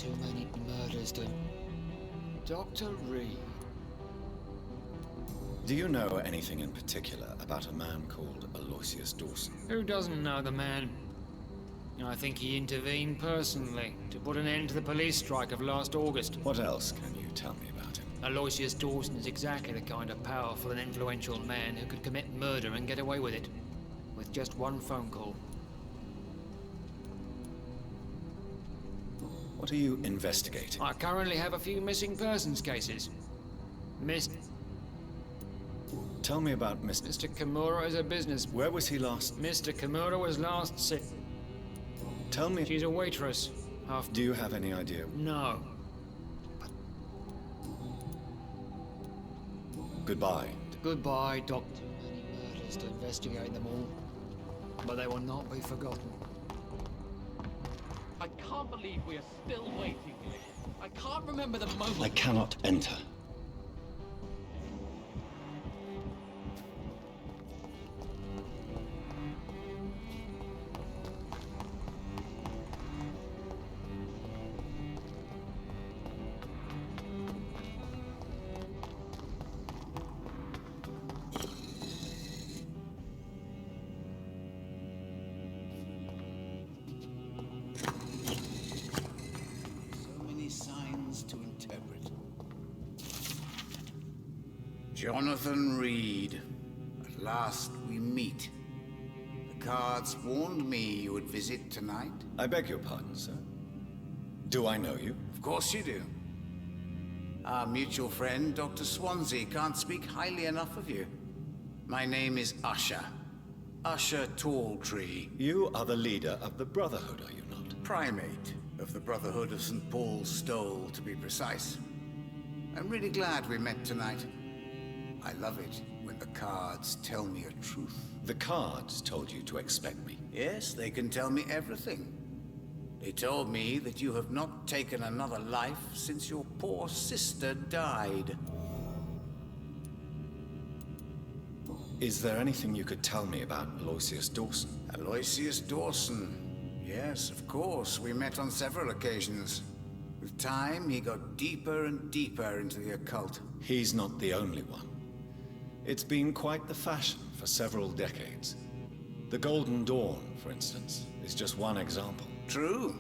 too many murders to... Dr. Reid. Do you know anything in particular about a man called Aloysius Dawson? Who doesn't know the man? I think he intervened personally to put an end to the police strike of last August. What else can you tell me about him? Aloysius Dawson is exactly the kind of powerful and influential man who could commit murder and get away with it. With just one phone call. What are you investigating? I currently have a few missing persons cases. Tell me about Mr. Mr. Kimura is a business. Where was he last? Mr. Kimura was last sick. Tell me... She's a waitress. Do you have any idea? No. Goodbye. Goodbye, Doctor. Many murders to investigate them all. But they will not be forgotten. I can't believe we are still waiting. I can't remember the moment. I cannot enter. Jonathan Reid. At last we meet. The cards warned me you would visit tonight. I beg your pardon, sir. Do I know you? Of course you do. Our mutual friend, Dr. Swansea, can't speak highly enough of you. My name is Usher. Usher Talltree. You are the leader of the Brotherhood, are you not? Primate of the Brotherhood of St. Paul's Stole, to be precise. I'm really glad we met tonight. I love it when the cards tell me a truth. The cards told you to expect me. Yes, they can tell me everything. They told me that you have not taken another life since your poor sister died. Is there anything you could tell me about Aloysius Dawson? Aloysius Dawson. Yes, of course. We met on several occasions. With time, he got deeper and deeper into the occult. He's not the only one. It's been quite the fashion for several decades. The Golden Dawn, for instance, is just one example. True.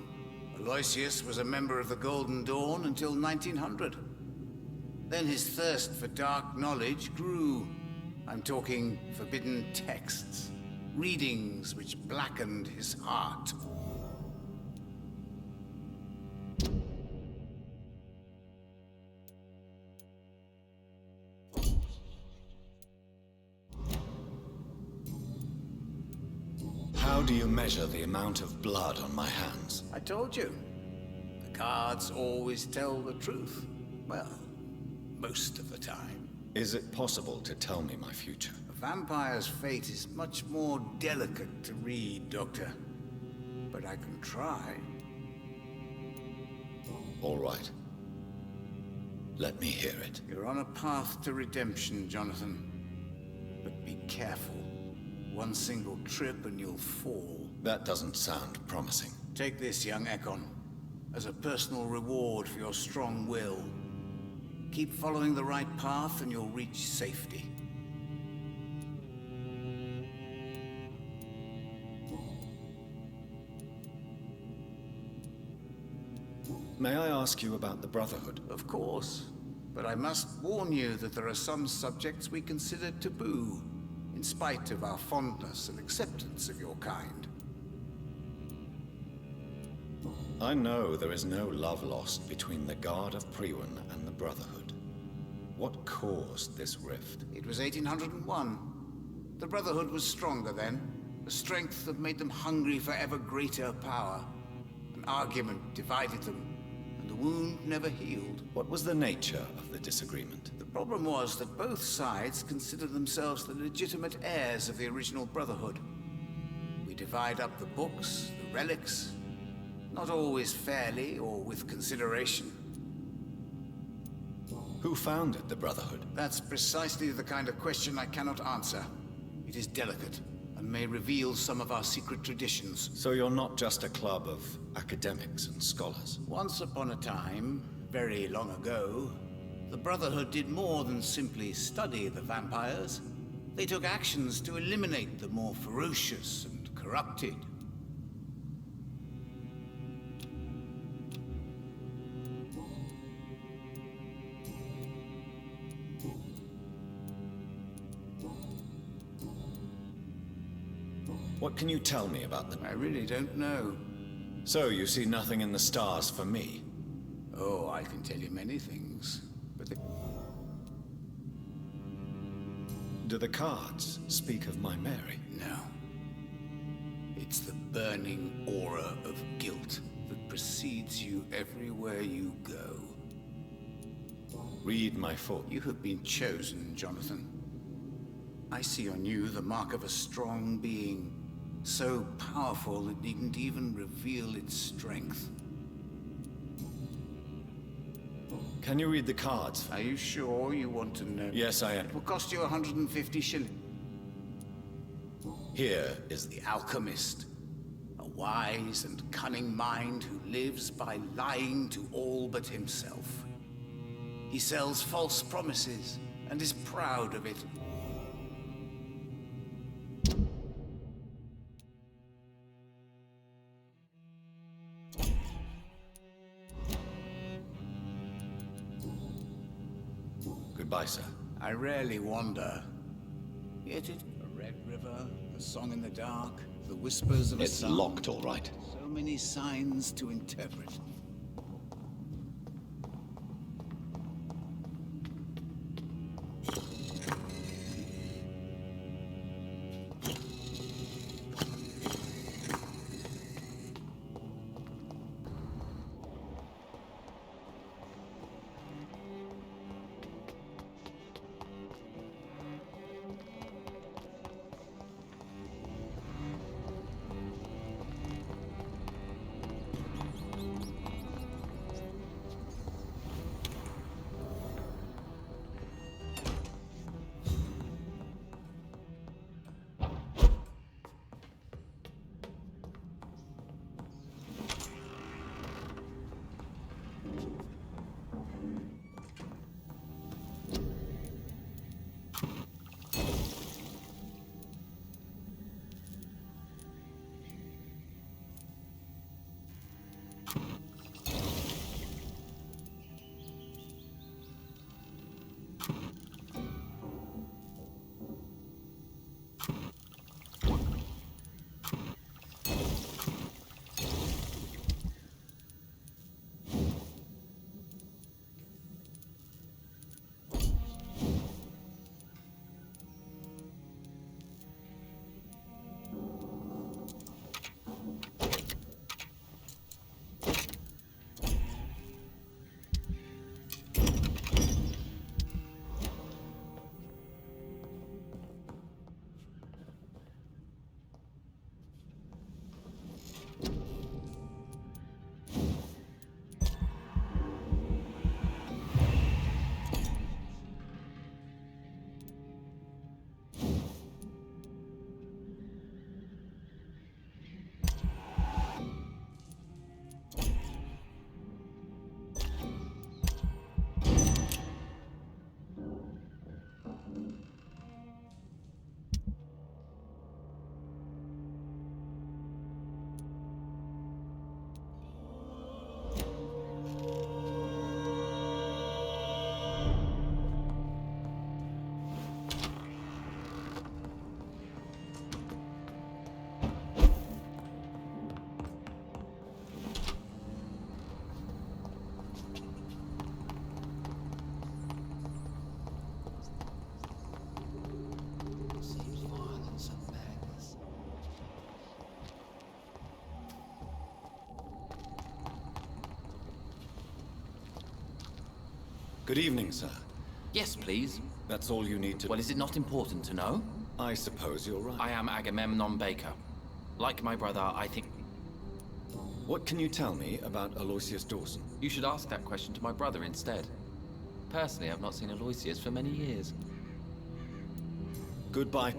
Aloysius was a member of the Golden Dawn until 1900. Then his thirst for dark knowledge grew. I'm talking forbidden texts, readings which blackened his heart. How do you measure the amount of blood on my hands? I told you. The cards always tell the truth. Well, most of the time. Is it possible to tell me my future? A vampire's fate is much more delicate to read, Doctor. But I can try. All right. Let me hear it. You're on a path to redemption, Jonathan. But be careful. One single trip and you'll fall. That doesn't sound promising. Take this, young Ekon, as a personal reward for your strong will. Keep following the right path and you'll reach safety. May I ask you about the Brotherhood? Of course. But I must warn you that there are some subjects we consider taboo, in spite of our fondness and acceptance of your kind. I know there is no love lost between the Guard of Priwen and the Brotherhood. What caused this rift? It was 1801. The Brotherhood was stronger then, a strength that made them hungry for ever greater power. An argument divided them, and the wound never healed. What was the nature of the disagreement? The problem was that both sides considered themselves the legitimate heirs of the original Brotherhood. We divide up the books, the relics, not always fairly or with consideration. Who founded the Brotherhood? That's precisely the kind of question I cannot answer. It is delicate. and may reveal some of our secret traditions. So you're not just a club of academics and scholars? Once upon a time, very long ago, the Brotherhood did more than simply study the vampires. They took actions to eliminate the more ferocious and corrupted. What can you tell me about them? I really don't know. So you see nothing in the stars for me? Oh, I can tell you many things, but Do the cards speak of my Mary? no. It's the burning aura of guilt that precedes you everywhere you go. Read my foot. You have been chosen, Jonathan. I see on you the mark of a strong being, so powerful it needn't even reveal its strength. Can you read the cards? Are you sure you want to know? Yes, I am. It will cost you 150 shillings. Here is The alchemist, a wise and cunning mind who lives by lying to all but himself. He sells false promises and is proud of it. Goodbye, sir. I rarely wander. Yet it a red river, a song in the dark, the whispers of a It's sun. locked, all right. So many signs to interpret. Good evening, sir. Yes, please. That's all you need to... Well, is it not important to know? I suppose you're right. I am Agamemnon Baker. Like my brother, I think... What can you tell me about Aloysius Dawson? You should ask that question to my brother instead. Personally, I've not seen Aloysius for many years. Goodbye.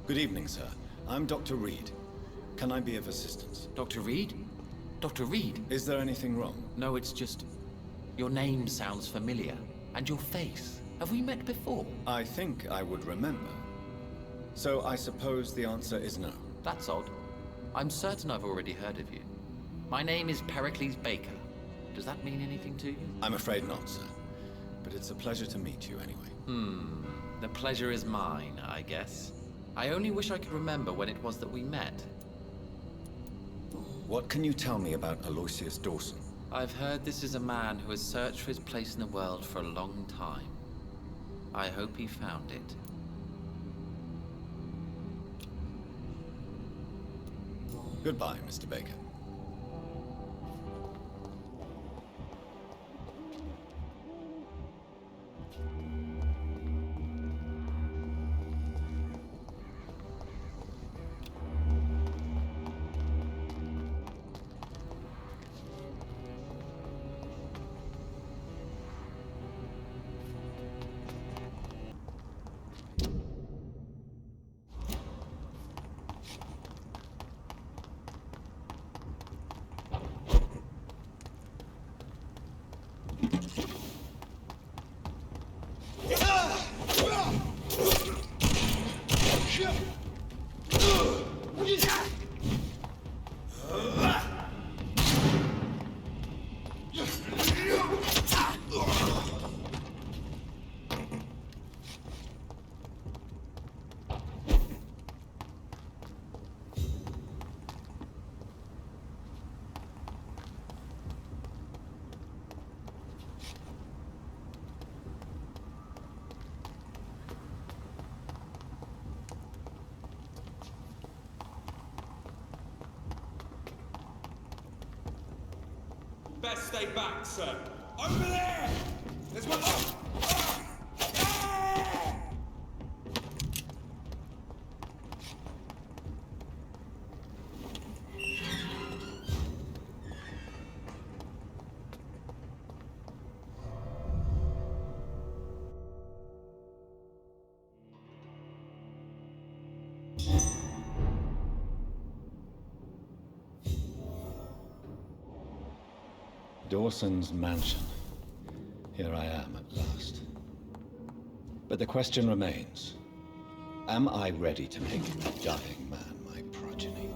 Good evening, sir. I'm Dr. Reid. Can I be of assistance? Dr. Reid? Dr. Reid? Is there anything wrong? No, it's just... Your name sounds familiar. And your face. Have we met before? I think I would remember. So I suppose the answer is no. That's odd. I'm certain I've already heard of you. My name is Pericles Baker. Does that mean anything to you? I'm afraid not, sir. But it's a pleasure to meet you anyway. The pleasure is mine, I guess. I only wish I could remember when it was that we met. What can you tell me about Aloysius Dawson? I've heard this is a man who has searched for his place in the world for a long time. I hope he found it. Goodbye, Mr. Baker. Best stay back, sir. Over there! There's one. Oh! Ah! Ah! Dawson's mansion. Here I am at last. But the question remains, am I ready to make a dying man my progeny?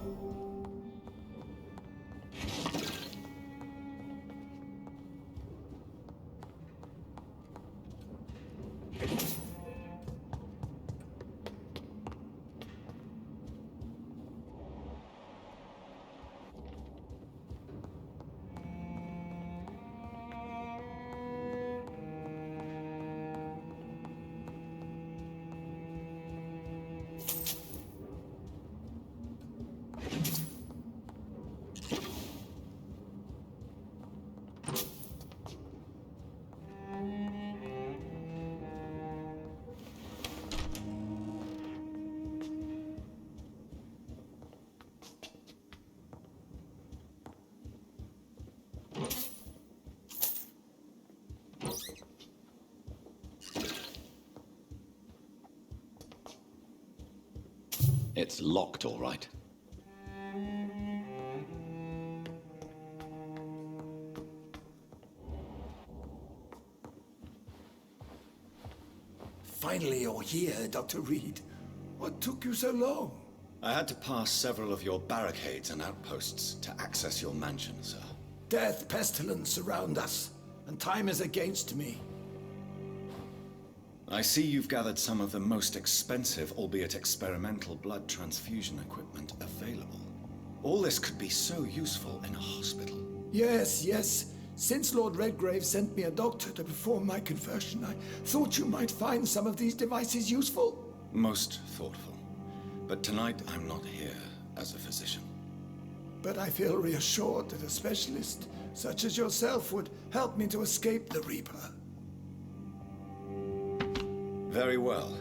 It's locked, all right. Finally, you're here, Dr. Reid. What took you so long? I had to pass several of your barricades and outposts to access your mansion, sir. Death, pestilence surround us, and time is against me. I see you've gathered some of the most expensive, albeit experimental, blood transfusion equipment available. All this could be so useful in a hospital. Yes. Since Lord Redgrave sent me a doctor to perform my conversion, I thought you might find some of these devices useful. Most thoughtful. But tonight I'm not here as a physician. But I feel reassured that a specialist such as yourself would help me to escape the Reaper. Very well.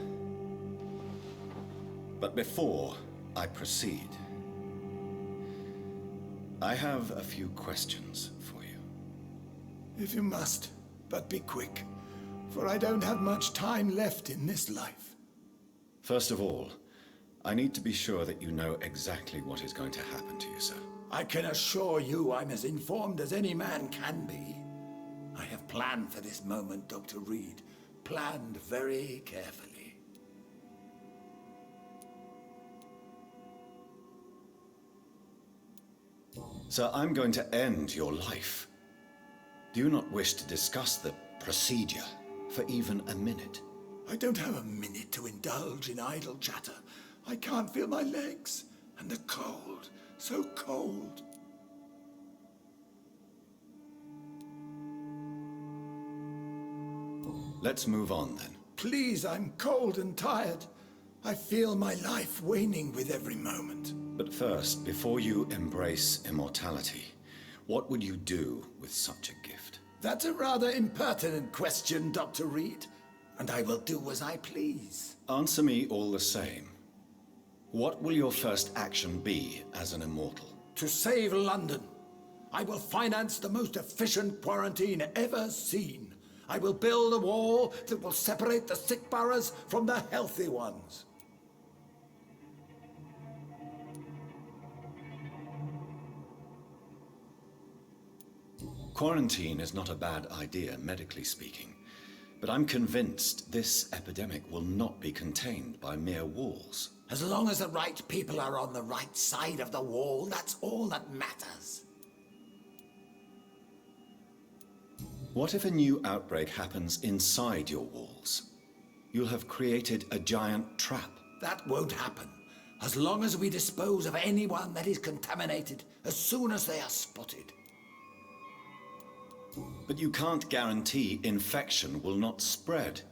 But before I proceed, I have a few questions for you. If you must, but be quick, for I don't have much time left in this life. First of all, I need to be sure that you know exactly what is going to happen to you, sir. I can assure you I'm as informed as any man can be. I have planned for this moment, Dr. Reid. Planned very carefully. Sir, I'm going to end your life. Do you not wish to discuss the procedure for even a minute? I don't have a minute to indulge in idle chatter. I can't feel my legs. And the cold. So cold. Let's move on then. Please, I'm cold and tired. I feel my life waning with every moment. But first, before you embrace immortality, what would you do with such a gift? That's a rather impertinent question, Dr. Reid. And I will do as I please. Answer me all the same. What will your first action be as an immortal? To save London, I will finance the most efficient quarantine ever seen. I will build a wall that will separate the sick boroughs from the healthy ones. Quarantine is not a bad idea, medically speaking. But I'm convinced this epidemic will not be contained by mere walls. As long as the right people are on the right side of the wall, that's all that matters. What if a new outbreak happens inside your walls? You'll have created a giant trap. That won't happen. As long as we dispose of anyone that is contaminated as soon as they are spotted. But you can't guarantee infection will not spread.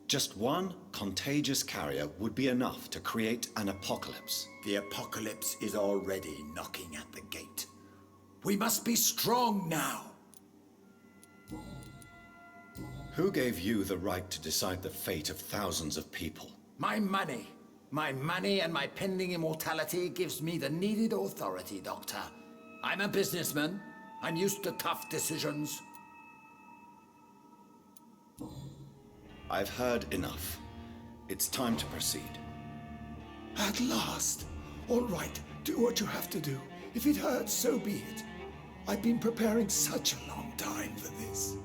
Just one contagious carrier would be enough to create an apocalypse. The apocalypse is already knocking at the gate. We must be strong now. Who gave you the right to decide the fate of thousands of people? My money. My money and my pending immortality gives me the needed authority, Doctor. I'm a businessman. I'm used to tough decisions. I've heard enough. It's time to proceed. At last. All right, do what you have to do. If it hurts, so be it. I've been preparing such a long time for this.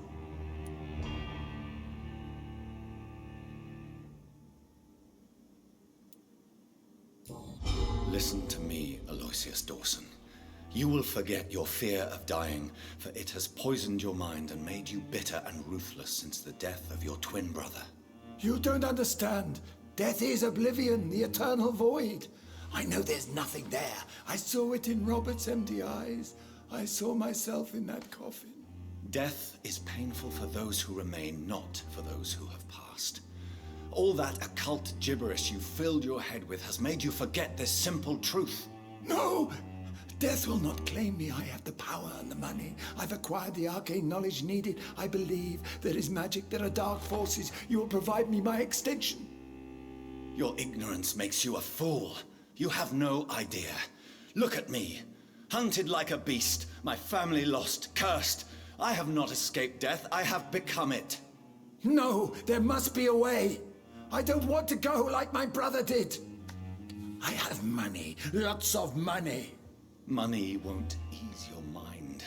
Listen to me, Aloysius Dawson. You will forget your fear of dying, for it has poisoned your mind and made you bitter and ruthless since the death of your twin brother. You don't understand. Death is oblivion, the eternal void. I know there's nothing there. I saw it in Robert's empty eyes. I saw myself in that coffin. Death is painful for those who remain, not for those who have passed. All that occult gibberish you filled your head with has made you forget this simple truth. No! Death will not claim me. I have the power and the money. I've acquired the arcane knowledge needed. I believe there is magic, there are dark forces. You will provide me my extension. Your ignorance makes you a fool. You have no idea. Look at me. Hunted like a beast, my family lost, cursed. I have not escaped death, I have become it. No, there must be a way. I don't want to go like my brother did. I have money, lots of money. Money won't ease your mind.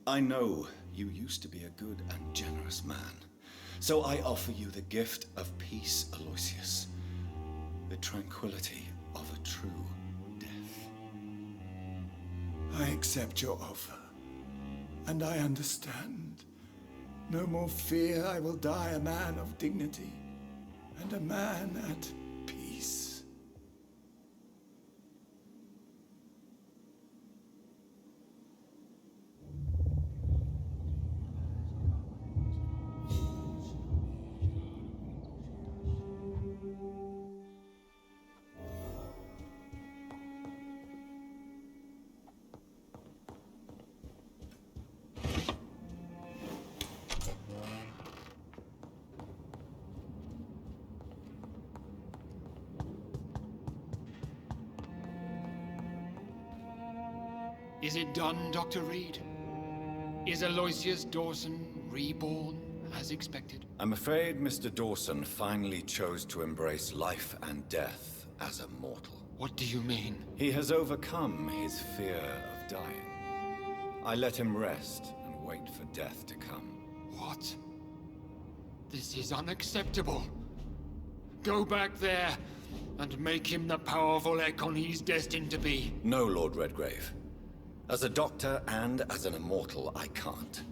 I know you used to be a good and generous man. So I offer you the gift of peace, Aloysius. The tranquility of a true death. I accept your offer. And I understand. No more fear, I will die a man of dignity. And a man at peace. Is it done, Dr. Reid? Is Aloysius Dawson reborn as expected? I'm afraid Mr. Dawson finally chose to embrace life and death as a mortal. What do you mean? He has overcome his fear of dying. I let him rest and wait for death to come. What? This is unacceptable. Go back there and make him the powerful Ekon he's destined to be. No, Lord Redgrave. As a doctor and as an immortal, I can't.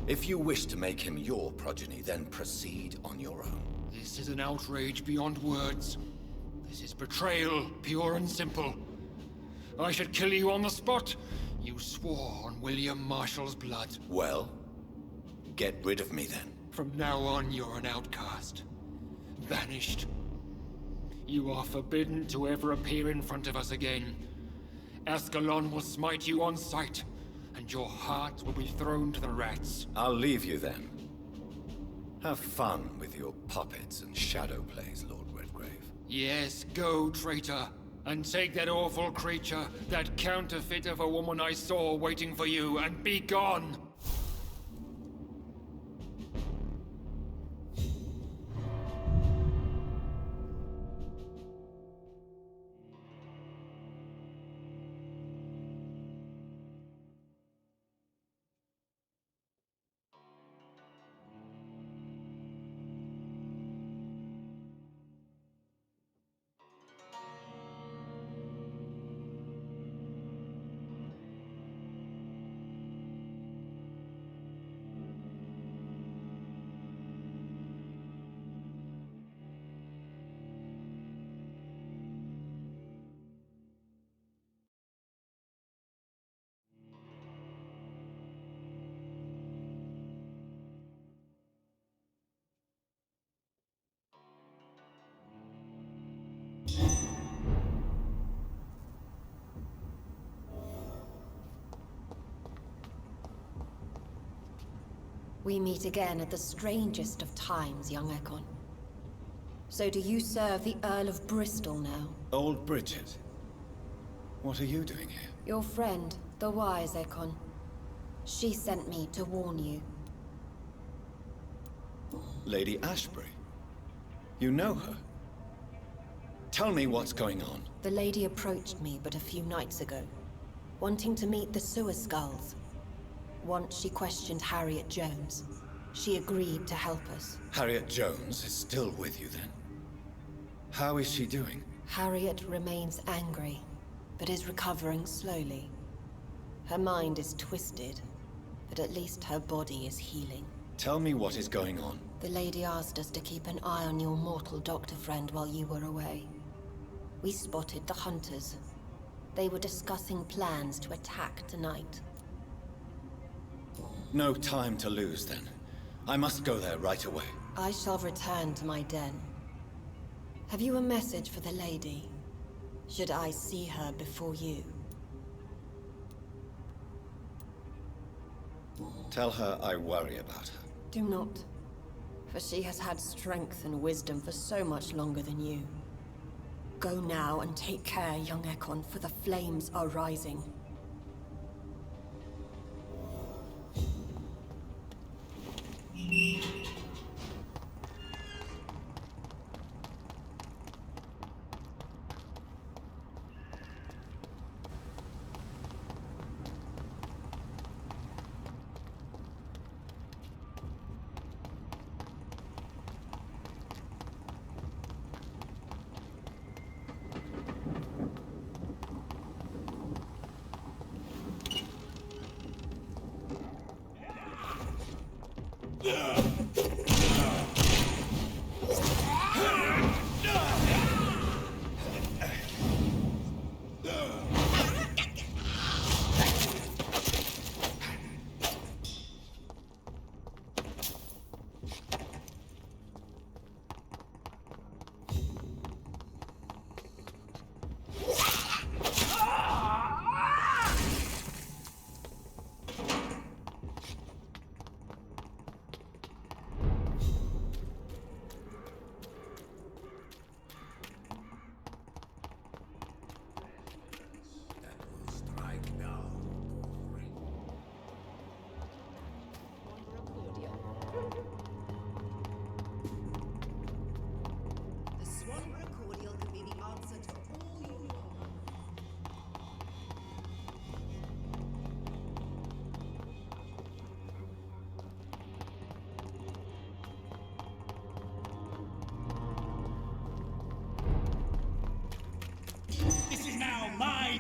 If you wish to make him your progeny, then proceed on your own. This is an outrage beyond words. This is betrayal, pure and simple. I should kill you on the spot. You swore on William Marshall's blood. Well, get rid of me then. From now on, you're an outcast. Banished. You are forbidden to ever appear in front of us again. Ascalon will smite you on sight, and your heart will be thrown to the rats. I'll leave you then. Have fun with your puppets and shadow plays, Lord Redgrave. Yes, go, traitor, and take that awful creature, that counterfeit of a woman I saw waiting for you, and be gone! We meet again at the strangest of times, young Ekon. So do you serve the Earl of Bristol now? Old Bridget. What are you doing here? Your friend, the wise Ekon. She sent me to warn you. Lady Ashbury. You know her? Tell me what's going on. The lady approached me but a few nights ago, wanting to meet the Sewer Skulls. Once she questioned Harriet Jones. She agreed to help us. Harriet Jones is still with you then? How is she doing? Harriet remains angry, but is recovering slowly. Her mind is twisted, but at least her body is healing. Tell me what is going on. The lady asked us to keep an eye on your mortal doctor friend while you were away. We spotted the hunters. They were discussing plans to attack tonight. No time to lose then. I must go there right away. I shall return to my den. Have you a message for the lady? Should I see her before you? Tell her I worry about her. Do not. For she has had strength and wisdom for so much longer than you. Go now and take care, young Ekon, for the flames are rising.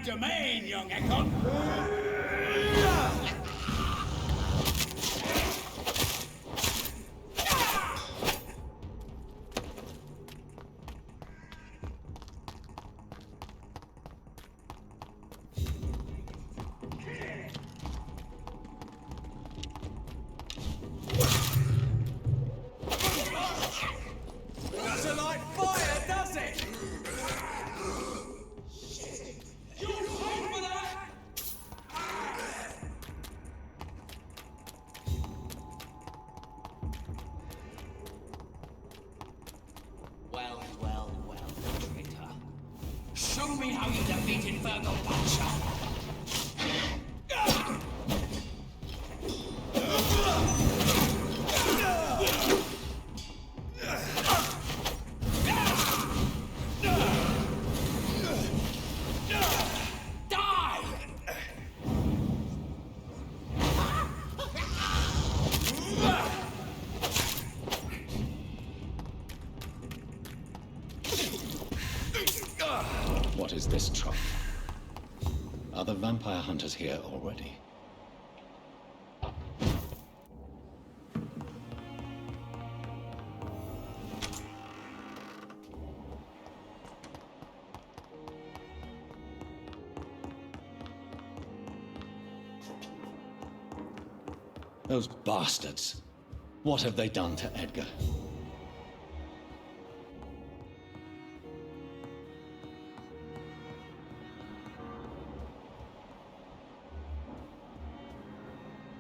domain, young Ekon. Doesn't like fire, does it? You pay for that? Well, well, well, traitor. Show me how you defeated Virgo Butcher. What is this trouble? Are the vampire hunters here already? Those bastards! What have they done to Edgar?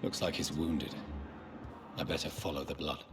Looks like he's wounded. I better follow the blood.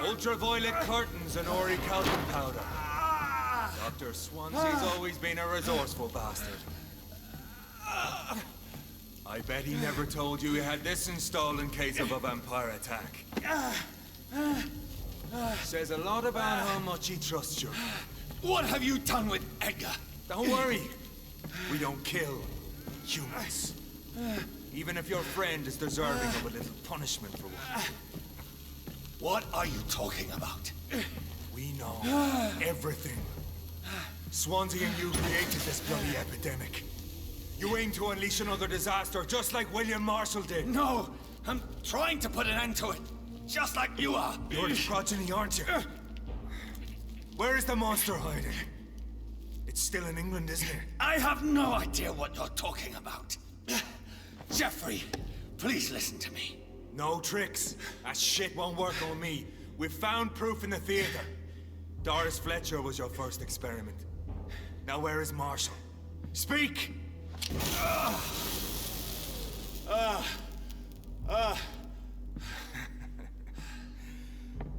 Ultraviolet curtains and Ori calcium powder. Dr. Swansea's always been a resourceful bastard. I bet he never told you he had this installed in case of a vampire attack. Says a lot about how much he trusts you. What have you done with Edgar? Don't worry. We don't kill humans. Even if your friend is deserving of a little punishment for one. What are you talking about? We know everything. Swansea and you created this bloody epidemic. You aim to unleash another disaster, just like William Marshall did. No, I'm trying to put an end to it, just like you are. You're the progeny, aren't you? Where is the monster hiding? It's still in England, isn't it? I have no idea what you're talking about. Jeffrey, please listen to me. No tricks. That shit won't work on me. We've found proof in the theater. Doris Fletcher was your first experiment. Now where is Marshall? Speak!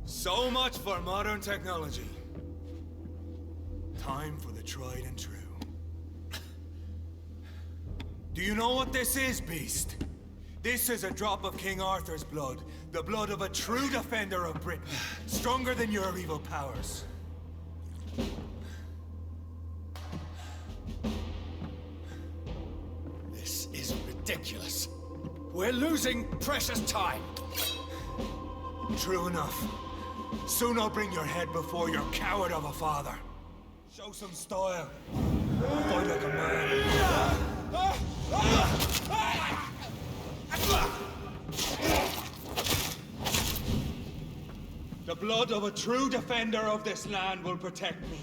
So much for modern technology. Time for the tried and true. Do you know what this is, Beast? This is a drop of King Arthur's blood. The blood of a true defender of Britain. Stronger than your evil powers. We're losing precious time. True enough. Soon I'll bring your head before your coward of a father. Show some style. Fight like a man. The blood of a true defender of this land will protect me.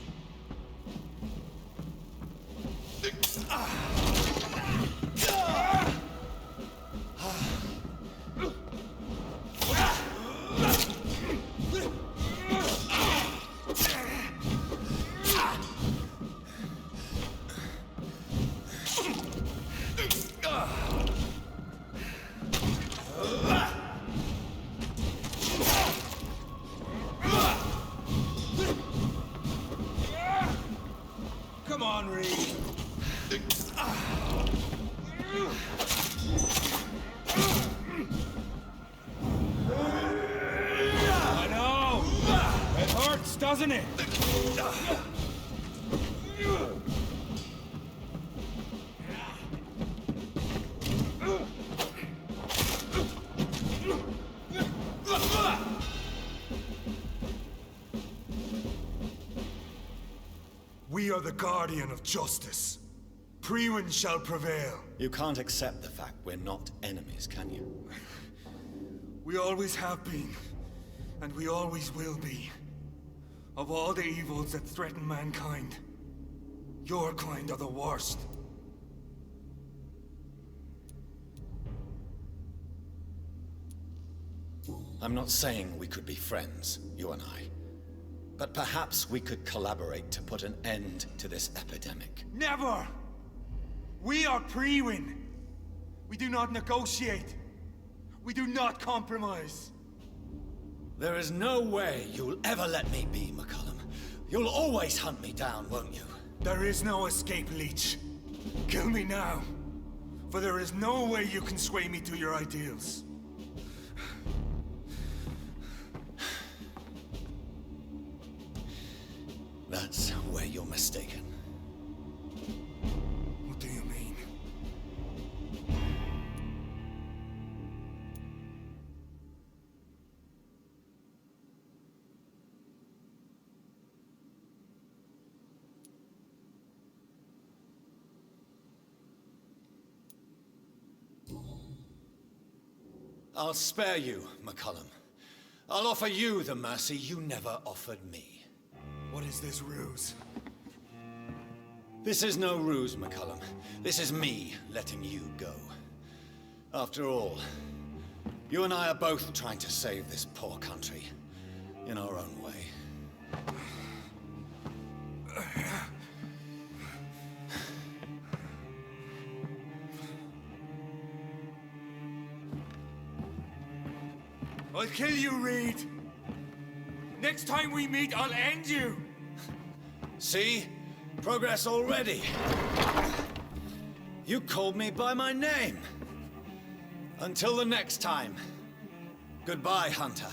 Come on, Reid. I know. It hurts, doesn't it? We are the guardian of justice. Priwen shall prevail. You can't accept the fact we're not enemies, can you? We always have been, and we always will be. Of all the evils that threaten mankind, your kind are the worst. I'm not saying we could be friends, you and I. But perhaps we could collaborate to put an end to this epidemic. Never! We are Priwen. We do not negotiate. We do not compromise. There is no way you'll ever let me be, McCullum. You'll always hunt me down, won't you? There is no escape, Leech. Kill me now. For there is no way you can sway me to your ideals. That's where you're mistaken. What do you mean? I'll spare you, McCullum. I'll offer you the mercy you never offered me. What is this ruse? This is no ruse, McCullum. This is me letting you go. After all, you and I are both trying to save this poor country in our own way. I'll kill you, Reid. Next time we meet, I'll end you. See? Progress already. You called me by my name. Until the next time. Goodbye, Hunter.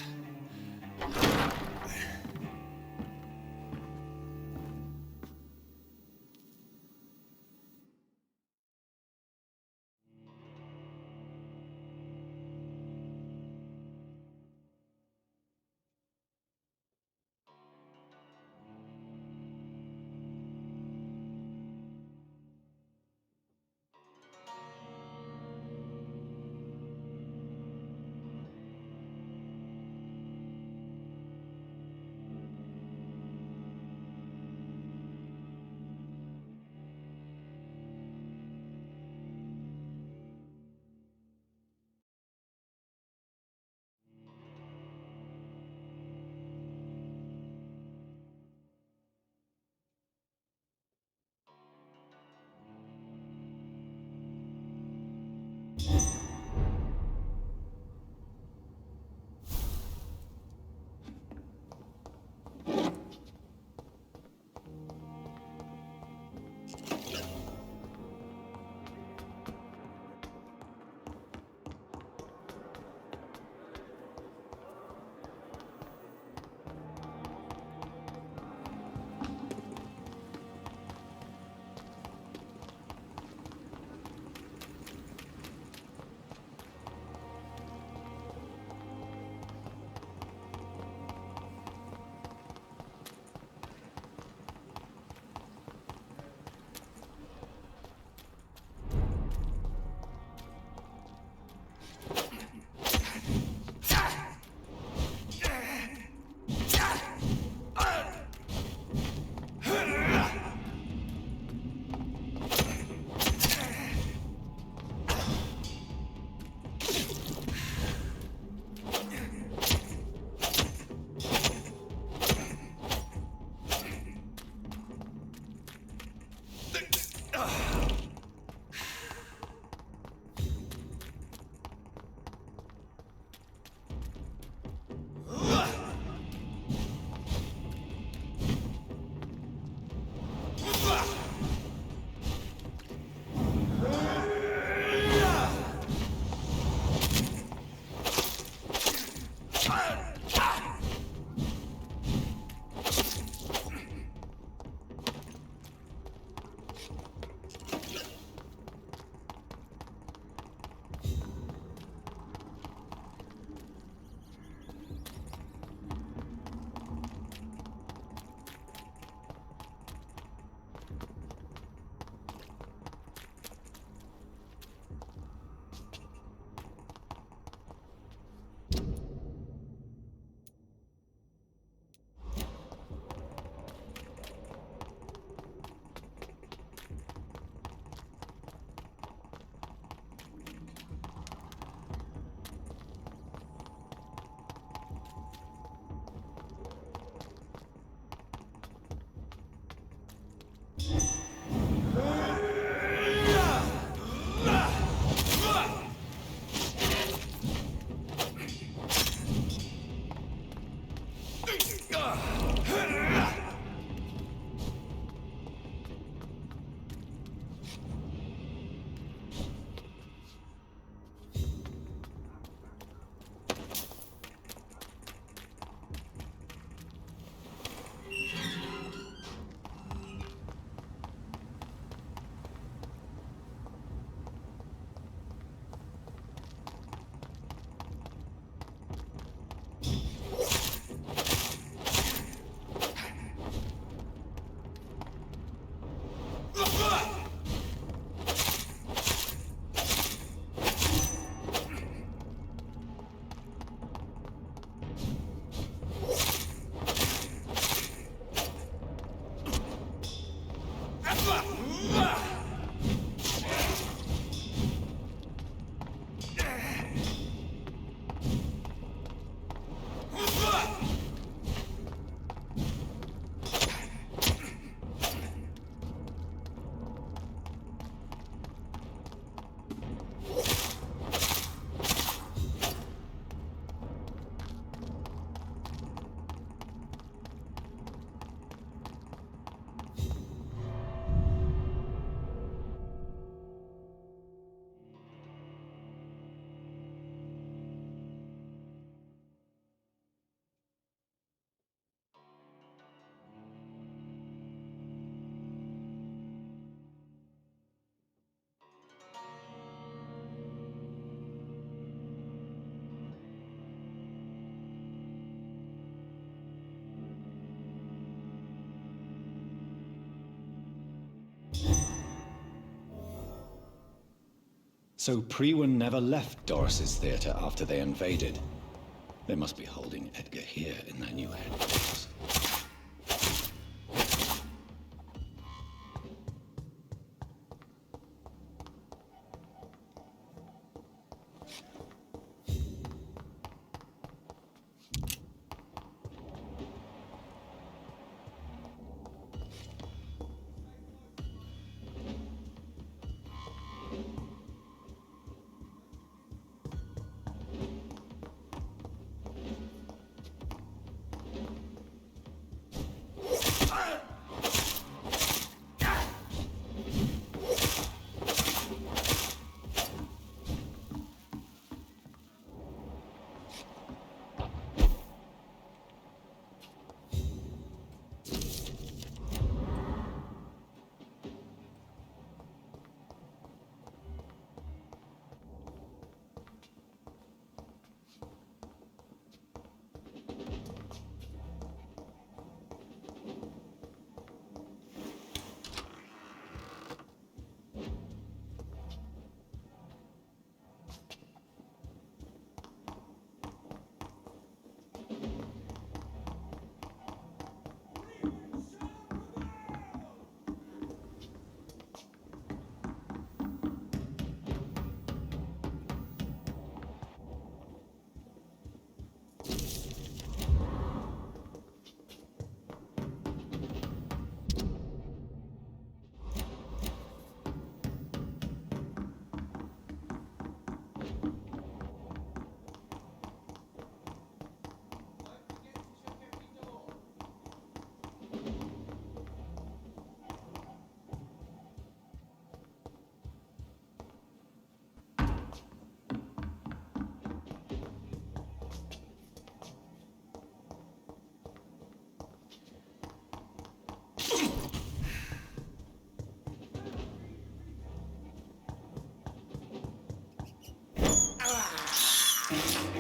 So Prewen never left Doris's theatre after they invaded. They must be holding Edgar here in their new headquarters.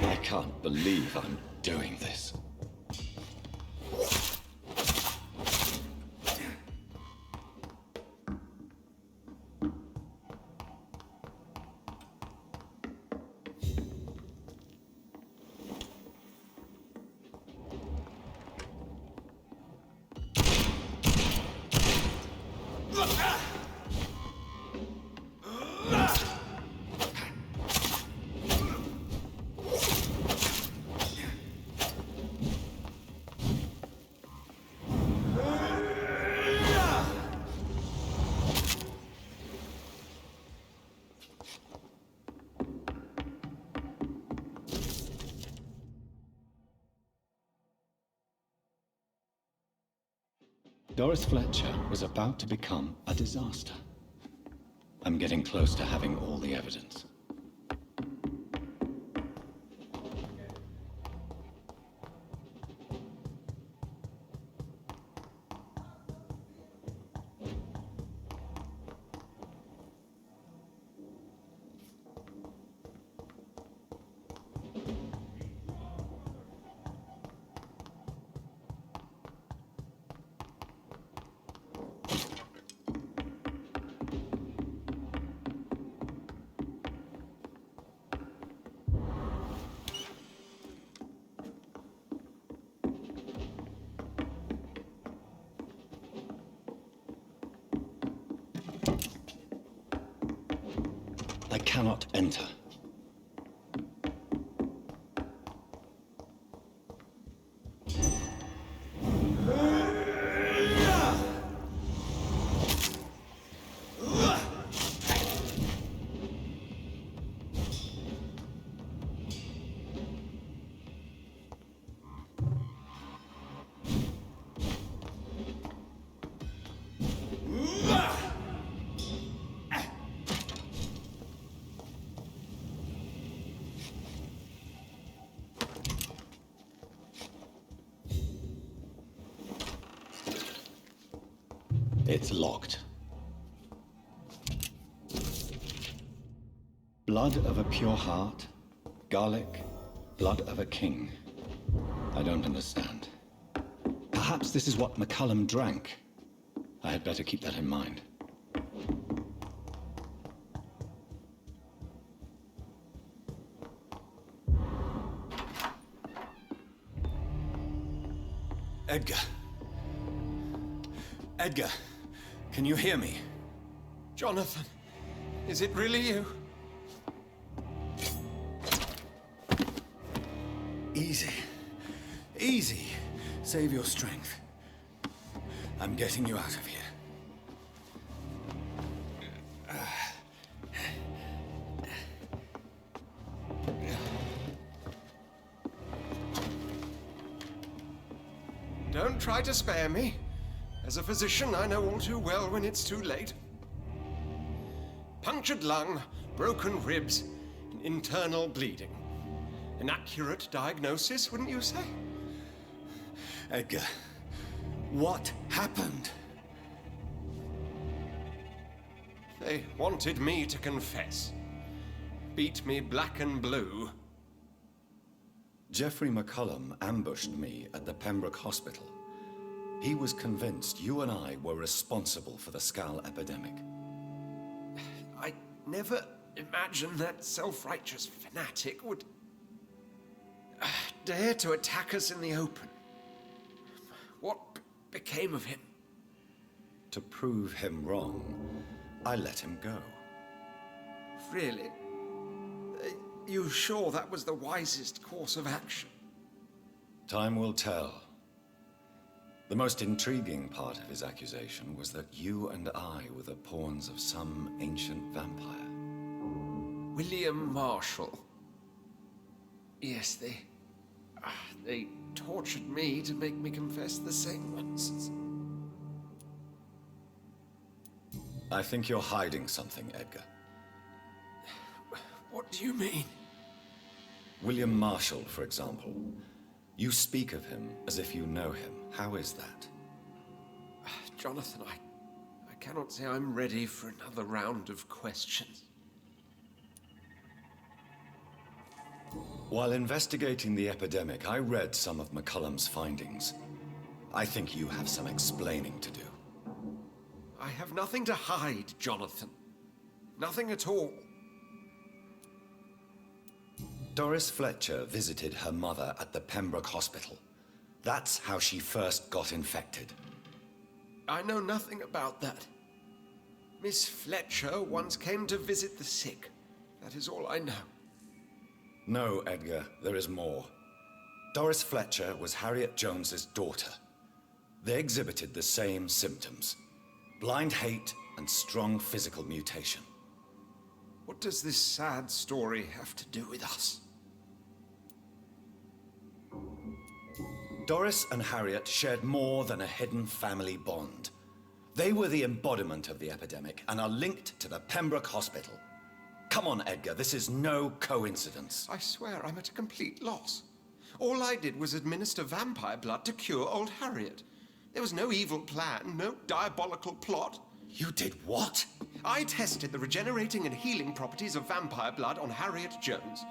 I can't believe I'm doing this. Doris Fletcher was about to become a disaster. I'm getting close to having all the evidence. I cannot enter. It's locked. Blood of a pure heart, garlic, blood of a king. I don't understand. Perhaps this is what McCullum drank. I had better keep that in mind. Edgar. Edgar, can you hear me? Jonathan, is it really you? Easy. Easy. Save your strength. I'm getting you out of here. Don't try to spare me. As a physician, I know all too well when it's too late. Punctured lung, broken ribs, and internal bleeding. An accurate diagnosis, wouldn't you say? Edgar, what happened? They wanted me to confess. Beat me black and blue. Geoffrey McCullum ambushed me at the Pembroke Hospital. He was convinced you and I were responsible for the Skal epidemic. I never imagined that self-righteous fanatic would dare to attack us in the open. What became of him? To prove him wrong, I let him go. Really? You sure that was the wisest course of action? Time will tell. The most intriguing part of his accusation was that you and I were the pawns of some ancient vampire. William Marshall. Yes, they tortured me to make me confess the same nonsense. I think you're hiding something, Edgar. What do you mean? William Marshall, for example. You speak of him as if you know him. How is that? Jonathan, I cannot say I'm ready for another round of questions. While investigating the epidemic, I read some of McCullum's findings. I think you have some explaining to do. I have nothing to hide, Jonathan. Nothing at all. Doris Fletcher visited her mother at the Pembroke Hospital. That's how she first got infected. I know nothing about that. Miss Fletcher once came to visit the sick. That is all I know. No, Edgar, there is more. Doris Fletcher was Harriet Jones's daughter. They exhibited the same symptoms: blind hate and strong physical mutation. What does this sad story have to do with us? Doris and Harriet shared more than a hidden family bond. They were the embodiment of the epidemic and are linked to the Pembroke Hospital. Come on, Edgar, this is no coincidence. I swear I'm at a complete loss. All I did was administer vampire blood to cure old Harriet. There was no evil plan, no diabolical plot. You did what? I tested the regenerating and healing properties of vampire blood on Harriet Jones.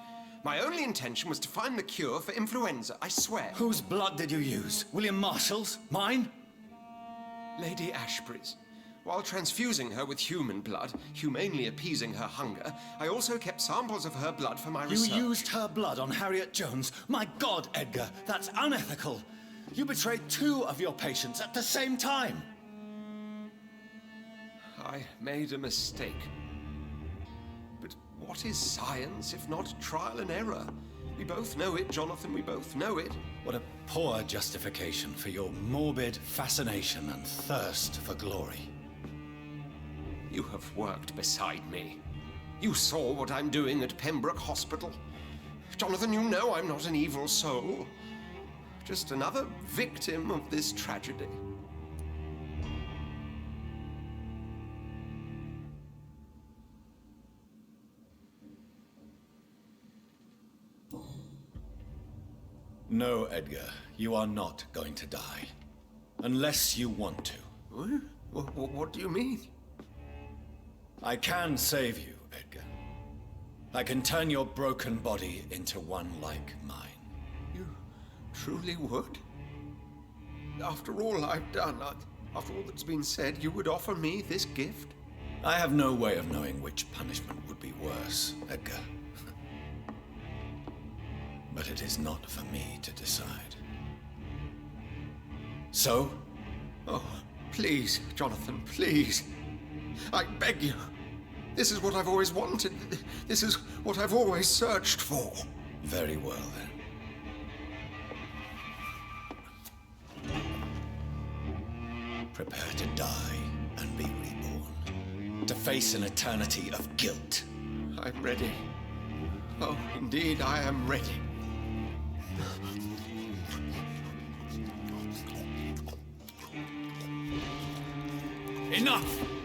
My only intention was to find the cure for influenza, I swear. Whose blood did you use? William Marshall's? Mine? Lady Ashbury's. While transfusing her with human blood, humanely appeasing her hunger, I also kept samples of her blood for my research. You used her blood on Harriet Jones? My God, Edgar, that's unethical. You betrayed 2 of your patients at the same time. I made a mistake. But what is science if not trial and error? We both know it, Jonathan, we both know it. What a poor justification for your morbid fascination and thirst for glory. You have worked beside me. You saw what I'm doing at Pembroke Hospital. Jonathan, you know I'm not an evil soul. Just another victim of this tragedy. No, Edgar, you are not going to die. Unless you want to. What do you mean? I can save you, Edgar. I can turn your broken body into one like mine. You truly would? After all I've done, after all that's been said, you would offer me this gift? I have no way of knowing which punishment would be worse, Edgar. But it is not for me to decide. So? Oh, please, Jonathan, please. I beg you. This is what I've always wanted. This is what I've always searched for. Very well, then. Prepare to die and be reborn. To face an eternity of guilt. I'm ready. Oh, indeed, I am ready. Enough!